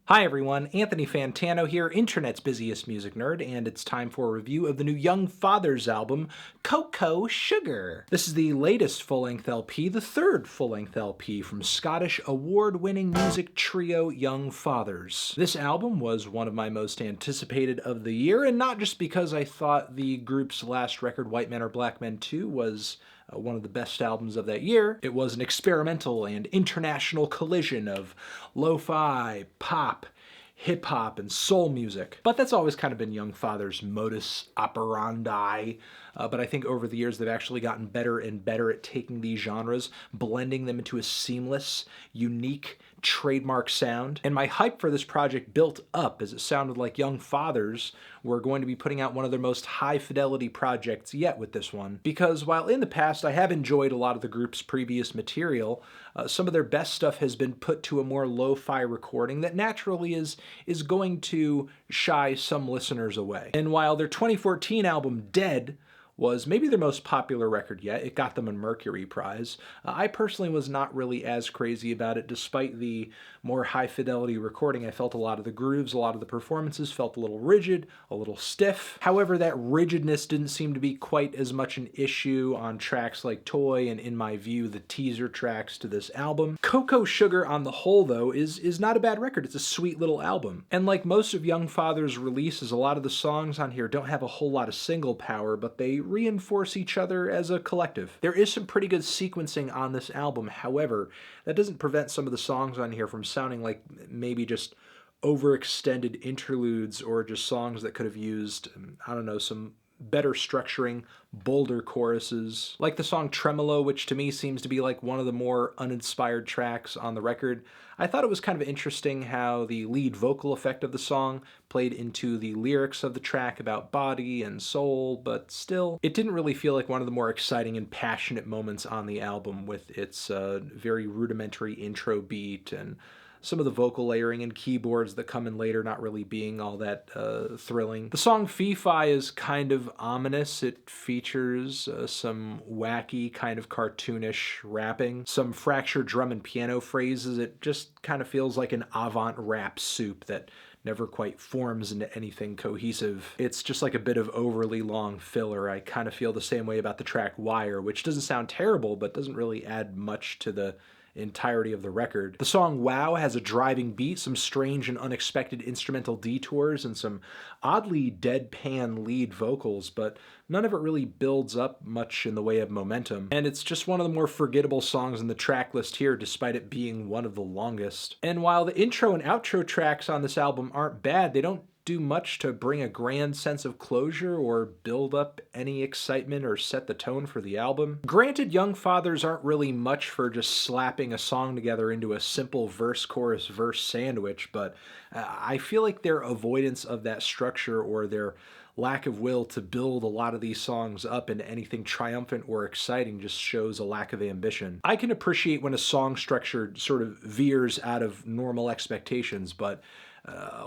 Hi everyone, Anthony Fantano here, internet's busiest music nerd, and it's time for a review of the new Young Fathers album, Cocoa Sugar. This is the latest full-length LP, the third full-length LP from Scottish award-winning music trio Young Fathers. This album was one of my most anticipated of the year, and not just because I thought the group's last record, White Men Are Black Men 2, was one of the best albums of that year. It was an experimental and international collision of lo-fi, pop, hip-hop, and soul music. But that's always kind of been Young Fathers' modus operandi. But I think over the years they've actually gotten better and better at taking these genres, blending them into a seamless, unique, trademark sound. And my hype for this project built up as it sounded like Young Fathers were going to be putting out one of their most high-fidelity projects yet with this one. Because while in the past I have enjoyed a lot of the group's previous material, some of their best stuff has been put to a more lo-fi recording that naturally is going to shy some listeners away. And while their 2014 album, Dead, was maybe their most popular record yet. It got them a Mercury Prize. I personally was not really as crazy about it. Despite the more high-fidelity recording, I felt a lot of the grooves, a lot of the performances felt a little rigid, a little stiff. However, that rigidness didn't seem to be quite as much an issue on tracks like Toy and, in my view, the teaser tracks to this album. Cocoa Sugar, on the whole, though, is not a bad record. It's a sweet little album. And like most of Young Fathers' releases, a lot of the songs on here don't have a whole lot of single power, but they reinforce each other as a collective. There is some pretty good sequencing on this album, however, that doesn't prevent some of the songs on here from sounding like maybe just overextended interludes or just songs that could have used, I don't know, some better structuring, bolder choruses. Like the song Tremolo, which to me seems to be like one of the more uninspired tracks on the record. I thought it was kind of interesting how the lead vocal effect of the song played into the lyrics of the track about body and soul, but still, it didn't really feel like one of the more exciting and passionate moments on the album with its very rudimentary intro beat and some of the vocal layering and keyboards that come in later not really being all that thrilling. The song Fifa is kind of ominous. It features some wacky, kind of cartoonish rapping, some fractured drum and piano phrases. It just kind of feels like an avant rap soup that never quite forms into anything cohesive. It's just like a bit of overly long filler. I kind of feel the same way about the track Wire, which doesn't sound terrible, but doesn't really add much to the entirety of the record. The song Wow has a driving beat, some strange and unexpected instrumental detours, and some oddly deadpan lead vocals, but none of it really builds up much in the way of momentum. And it's just one of the more forgettable songs in the track list here, despite it being one of the longest. And while the intro and outro tracks on this album aren't bad, they don't do much to bring a grand sense of closure or build up any excitement or set the tone for the album. Granted, Young Fathers aren't really much for just slapping a song together into a simple verse-chorus-verse sandwich, but I feel like their avoidance of that structure or their lack of will to build a lot of these songs up into anything triumphant or exciting just shows a lack of ambition. I can appreciate when a song structure sort of veers out of normal expectations, but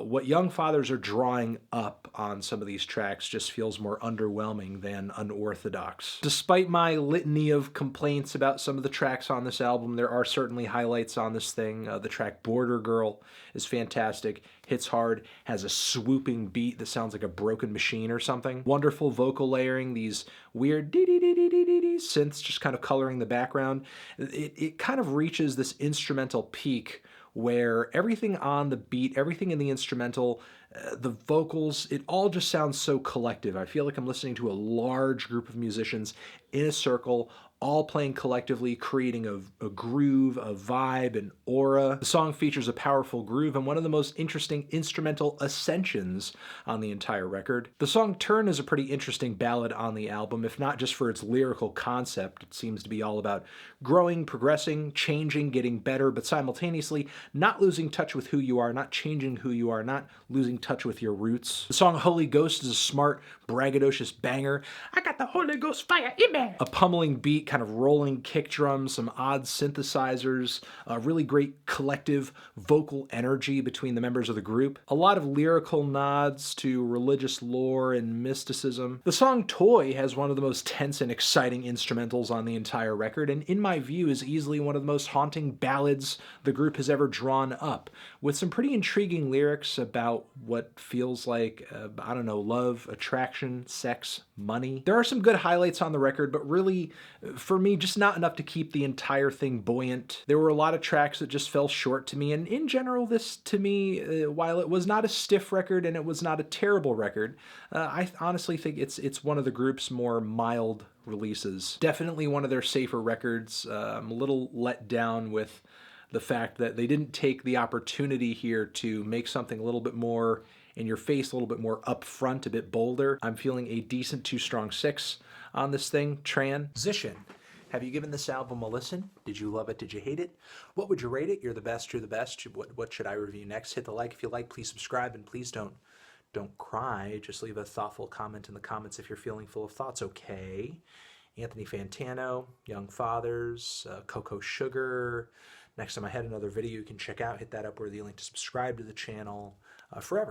what Young Fathers are drawing up on some of these tracks just feels more underwhelming than unorthodox. Despite my litany of complaints about some of the tracks on this album, there are certainly highlights on this thing. The track Border Girl is fantastic, hits hard, has a swooping beat that sounds like a broken machine or something. Wonderful vocal layering, these weird dee-dee-dee-dee-dee-dee synths just kind of coloring the background. It kind of reaches this instrumental peak where everything on the beat, everything in the instrumental, the vocals, it all just sounds so collective. I feel like I'm listening to a large group of musicians in a circle, all playing collectively, creating a groove, a vibe, an aura. The song features a powerful groove and one of the most interesting instrumental ascensions on the entire record. The song Turn is a pretty interesting ballad on the album, if not just for its lyrical concept. It seems to be all about growing, progressing, changing, getting better, but simultaneously not losing touch with who you are, not changing who you are, not losing touch with your roots. The song Holy Ghost is a smart, braggadocious banger. I got the Holy Ghost fire in me! A pummeling beat kind of rolling kick drums, some odd synthesizers, really great collective vocal energy between the members of the group. A lot of lyrical nods to religious lore and mysticism. The song Toy has one of the most tense and exciting instrumentals on the entire record, and in my view is easily one of the most haunting ballads the group has ever drawn up, with some pretty intriguing lyrics about what feels like, I don't know, love, attraction, sex, money. There are some good highlights on the record, but really, for me, just not enough to keep the entire thing buoyant. There were a lot of tracks that just fell short to me, and in general, this, to me, while it was not a stiff record and it was not a terrible record, I honestly think it's one of the group's more mild releases. Definitely one of their safer records. I'm a little let down with the fact that they didn't take the opportunity here to make something a little bit more in your face, a little bit more upfront, a bit bolder. I'm feeling a decent 2 strong 6 on this thing. Transition. Have you given this album a listen? Did you love it? Did you hate it? What would you rate it? You're the best. You're the best. What should I review next? Hit the like if you like. Please subscribe, and please don't cry. Just leave a thoughtful comment in the comments if you're feeling full of thoughts. Okay. Anthony Fantano, Young Fathers, Cocoa Sugar. Next time I had another video you can check out, hit that upworthy link to subscribe to the channel forever.